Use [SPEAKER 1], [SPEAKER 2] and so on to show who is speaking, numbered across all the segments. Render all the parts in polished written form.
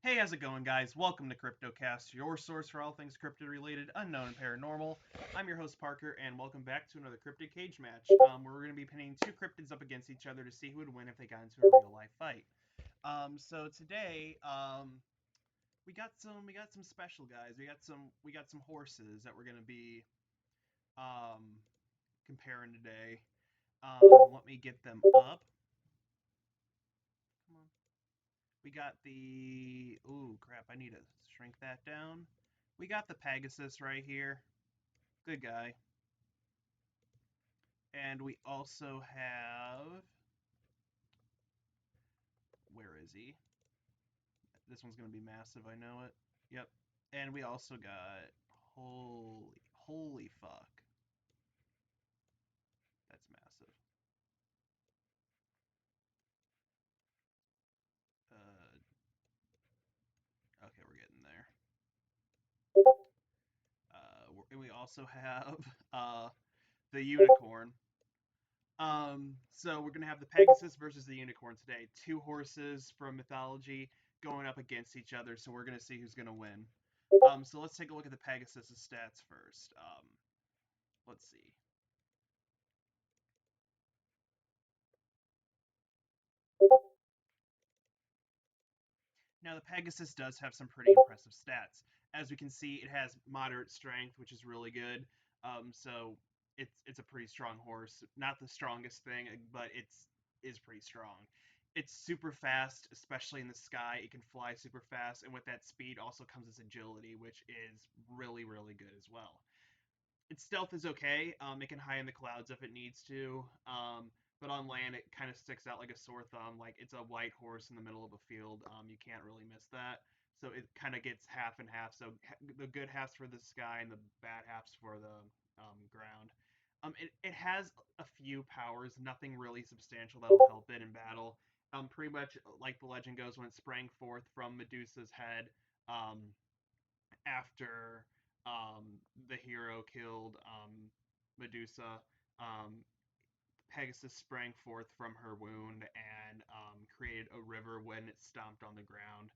[SPEAKER 1] Hey, how's it going, guys? Welcome to Cryptocast, your source for all things cryptid related, unknown, and paranormal. I'm your host, Parker, and welcome back to another Cryptid Cage Match, where we're going to be pitting two cryptids up against each other to see who would win if they got into a real life fight. So today, we got some special guys. We got some horses that we're going to be um, comparing today. Let me get them up. Come on. We got the. Ooh, crap! I need to shrink that down. We got the Pegasus right here. Good guy. And we also have. Where is he? This one's going to be massive, I know it. Yep. And we also got. Holy fuck. That's massive. Okay, we're getting there. And we also have the unicorn. So we're gonna have the Pegasus versus the unicorn today. Two horses from mythology going up against each other. So we're gonna see who's gonna win. So let's take a look at the Pegasus' stats first. Let's see. Now the Pegasus does have some pretty impressive stats. As we can see, it has moderate strength, which is really good. So it's a pretty strong horse. Not the strongest thing, but it's is pretty strong. It's super fast, especially in the sky. It can fly super fast, and with that speed also comes its agility, which is really good as well. Its stealth is okay. It can hide in the clouds if it needs to. But on land, it kind of sticks out like a sore thumb. Like it's a white horse in the middle of a field. You can't really miss that. So it kind of gets half and half. So the good halves for the sky and the bad halves for the ground. It has a few powers, nothing really substantial that'll help it in battle. Pretty much like the legend goes, when it sprang forth from Medusa's head, after the hero killed Medusa, um, Pegasus sprang forth from her wound and created a river when it stomped on the ground.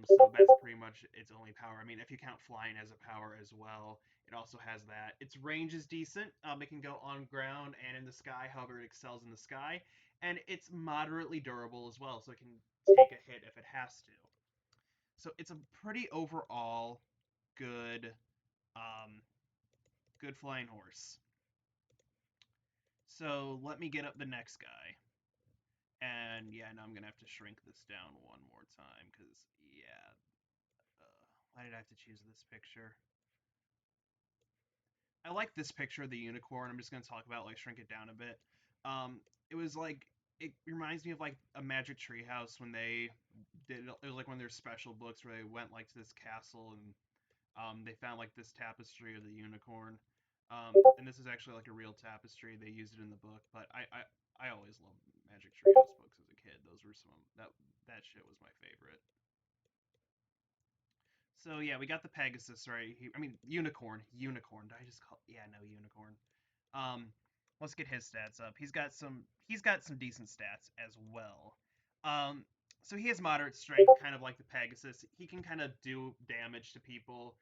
[SPEAKER 1] So that's pretty much its only power. I mean, if you count flying as a power as well, it also has that. Its range is decent. It can go on ground and in the sky. However, it excels in the sky, and it's moderately durable as well, so it can take a hit if it has to. So it's a pretty overall good um, good flying horse. So let me get up the next guy. And yeah, now I'm gonna have to shrink this down one more time because yeah, why did I have to choose this picture? I like this picture of the unicorn. I'm just gonna talk about like shrink it down a bit. It was like it reminds me of like a Magic Treehouse when they did it was like one of their special books where they went like to this castle and they found like this tapestry of the unicorn. And this is actually like a real tapestry. They used it in the book, but I always loved Magic Treehouse books as a kid. Those were some that shit was my favorite. So yeah, we got the Pegasus right. I mean unicorn, unicorn. Did I just call? Yeah, no unicorn. Um, let's get his stats up. He's got some decent stats as well. Um, so he has moderate strength, kind of like the Pegasus. He can kind of do damage to people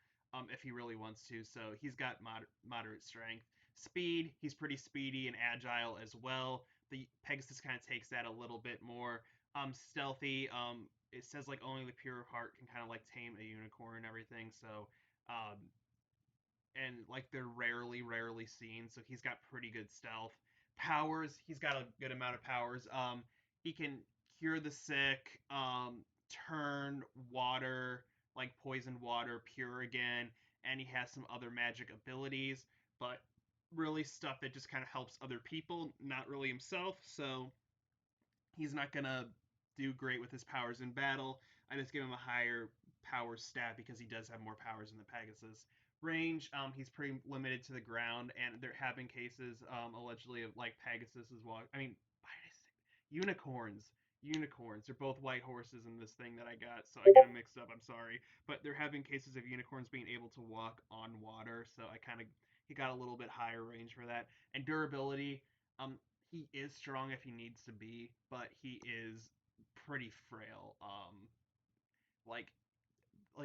[SPEAKER 1] if he really wants to. So he's got moderate strength. Speed, he's pretty speedy and agile as well. The Pegasus kind of takes that a little bit more. Stealthy. It says like only the pure of heart can kind of like tame a unicorn and everything. So um, and like they're rarely seen, so he's got pretty good stealth. Powers, he's got a good amount of powers. He can cure the sick, turn water like poisoned water pure again, and he has some other magic abilities, but really stuff that just kind of helps other people, not really himself. So he's not gonna do great with his powers in battle. I just give him a higher power stat because he does have more powers than the Pegasus. Range, he's pretty limited to the ground, and there have been cases allegedly of like Pegasus is walk. I mean, unicorns. Unicorns. They're both white horses in this thing that I got, so I get them mixed up. I'm sorry, but there have been cases of unicorns being able to walk on water, so I kind of he got a little bit higher range for that. And durability, he is strong if he needs to be, but he is pretty frail. like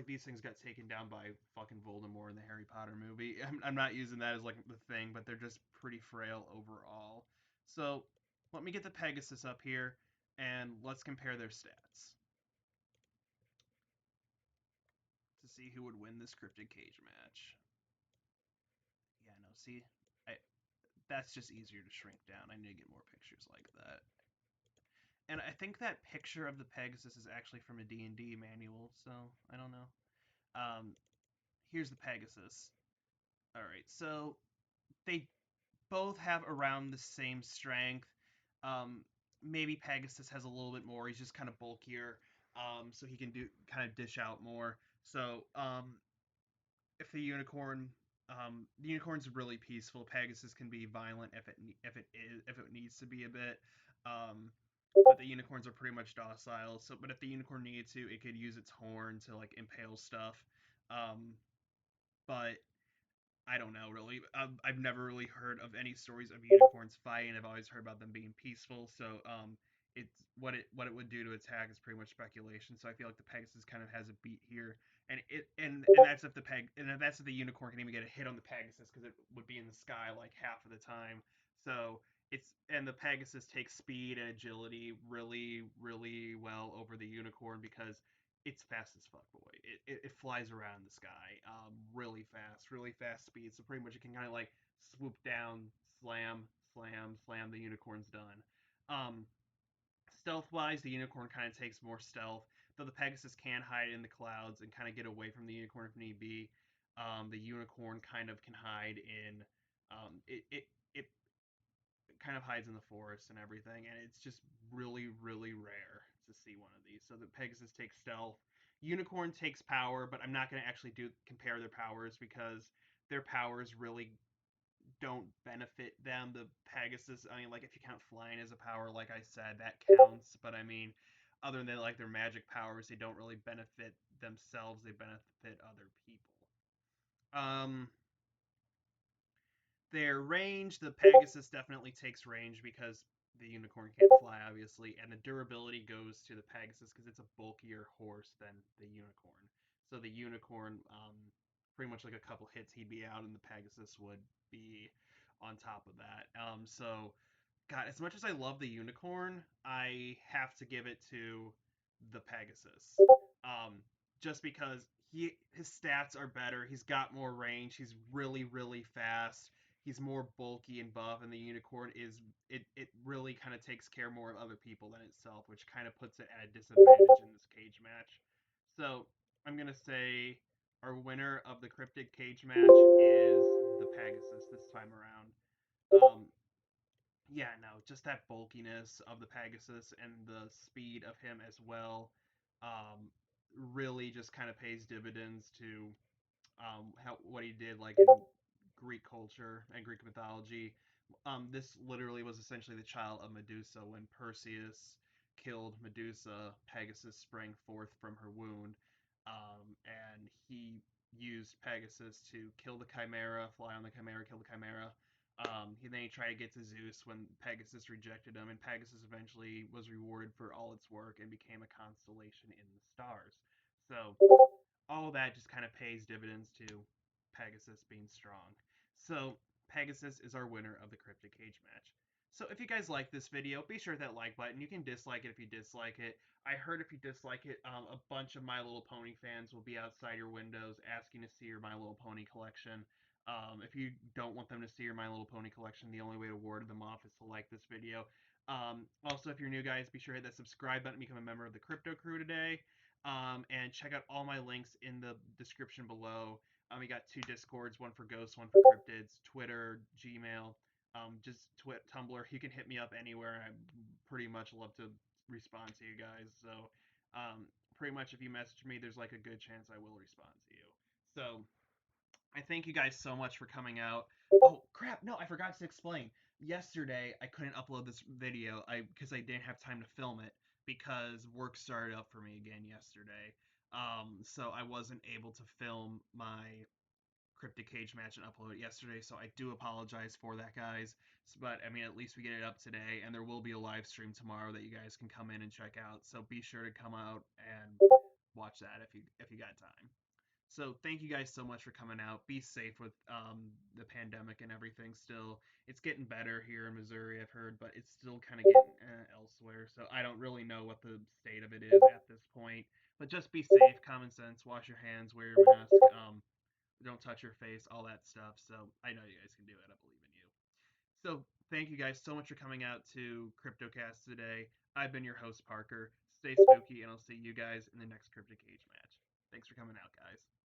[SPEAKER 1] these things got taken down by fucking Voldemort in the Harry Potter movie. I'm not using that as like the thing, but they're just pretty frail overall. So let me get the Pegasus up here and let's compare their stats to see who would win this Cryptid Cage match. Yeah, no, see, I, that's just easier to shrink down. I need to get more pictures like that. And I think that picture of the Pegasus is actually from a D&D manual, so I don't know. Um, Here's the Pegasus. All right, so they both have around the same strength. Um, Maybe Pegasus has a little bit more. He's just kind of bulkier, so he can do kind of dish out more. So if the unicorn's really peaceful. Pegasus can be violent if it needs to be a bit. Um, but the unicorns are pretty much docile. So, but if the unicorn needed to, it could use its horn to like impale stuff. Um, but I don't know really. I've never really heard of any stories of unicorns fighting. I've always heard about them being peaceful. So it's what it would do to attack is pretty much speculation. So I feel like the Pegasus kind of has a beat here, and that's if the unicorn can even get a hit on the Pegasus because it would be in the sky like half of the time. So the Pegasus takes speed and agility really well over the unicorn because it's fast as fuck, boy. It flies around the sky, really fast speed. So pretty much it can kind of like swoop down, slam. The unicorn's done. Um, Stealth wise, the unicorn kind of takes more stealth, though the Pegasus can hide in the clouds and kind of get away from the unicorn if need be. The unicorn kind of can hide in it kind of hides in the forest and everything, and it's just really rare to see one of these. So the Pegasus takes stealth. Unicorn takes power, but I'm not going to actually do compare their powers because their powers really don't benefit them. The Pegasus, I mean, like if you count flying as a power, like I said, that counts. But I mean, other than like their magic powers, they don't really benefit themselves. They benefit other people. Um, their range, the Pegasus definitely takes range because the unicorn can't fly, obviously, and the durability goes to the Pegasus because it's a bulkier horse than the unicorn. So the unicorn, pretty much like a couple hits, he'd be out, and the Pegasus would be on top of that. God, as much as I love the unicorn, I have to give it to the Pegasus. Um, just because his stats are better. He's got more range. He's really fast. He's more bulky and buff, and the unicorn it really kind of takes care more of other people than itself, which kind of puts it at a disadvantage in this cage match. So I'm gonna say our winner of the Cryptid Cage match is the Pegasus this time around. Um, yeah, no, just that bulkiness of the Pegasus and the speed of him as well, really just kind of pays dividends to what he did like in Greek culture and Greek mythology. This literally was essentially the child of Medusa. When Perseus killed Medusa, Pegasus sprang forth from her wound, and he used Pegasus to kill the Chimera, fly on the Chimera, kill the Chimera. Then he tried to get to Zeus when Pegasus rejected him, and Pegasus eventually was rewarded for all its work and became a constellation in the stars. So all that just kind of pays dividends to Pegasus being strong. So Pegasus is our winner of the Cryptid Cage match. So if you guys like this video, be sure to hit that like button. You can dislike it if you dislike it. I heard if you dislike it, a bunch of My Little Pony fans will be outside your windows asking to see your My Little Pony collection. If you don't want them to see your My Little Pony collection, the only way to ward them off is to like this video. Also, if you're new, guys, be sure to hit that subscribe button and become a member of the Crypto Crew today. And check out all my links in the description below. We got two Discords, one for Ghosts, one for Cryptids, Twitter, Gmail, Tumblr. You can hit me up anywhere. I pretty much love to respond to you guys. So, pretty much if you message me, there's like a good chance I will respond to you. So, I thank you guys so much for coming out. Oh crap! No, I forgot to explain. Yesterday, I couldn't upload this video because I didn't have time to film it because work started up for me again yesterday. So I wasn't able to film my Cryptic Cage match and upload it yesterday. So I do apologize for that, guys. But I mean, at least we get it up today, and there will be a live stream tomorrow that you guys can come in and check out. So be sure to come out and watch that if you got time. So thank you guys so much for coming out. Be safe with the pandemic and everything. Still, it's getting better here in Missouri, I've heard, but it's still kind of getting elsewhere. So I don't really know what the state of it is at this point. But just be safe, common sense, wash your hands, wear your mask, don't touch your face, all that stuff. So I know you guys can do it. I believe in you. So thank you guys so much for coming out to Cryptocast today. I've been your host, Parker. Stay spooky, and I'll see you guys in the next Cryptid Cage match. Thanks for coming out, guys.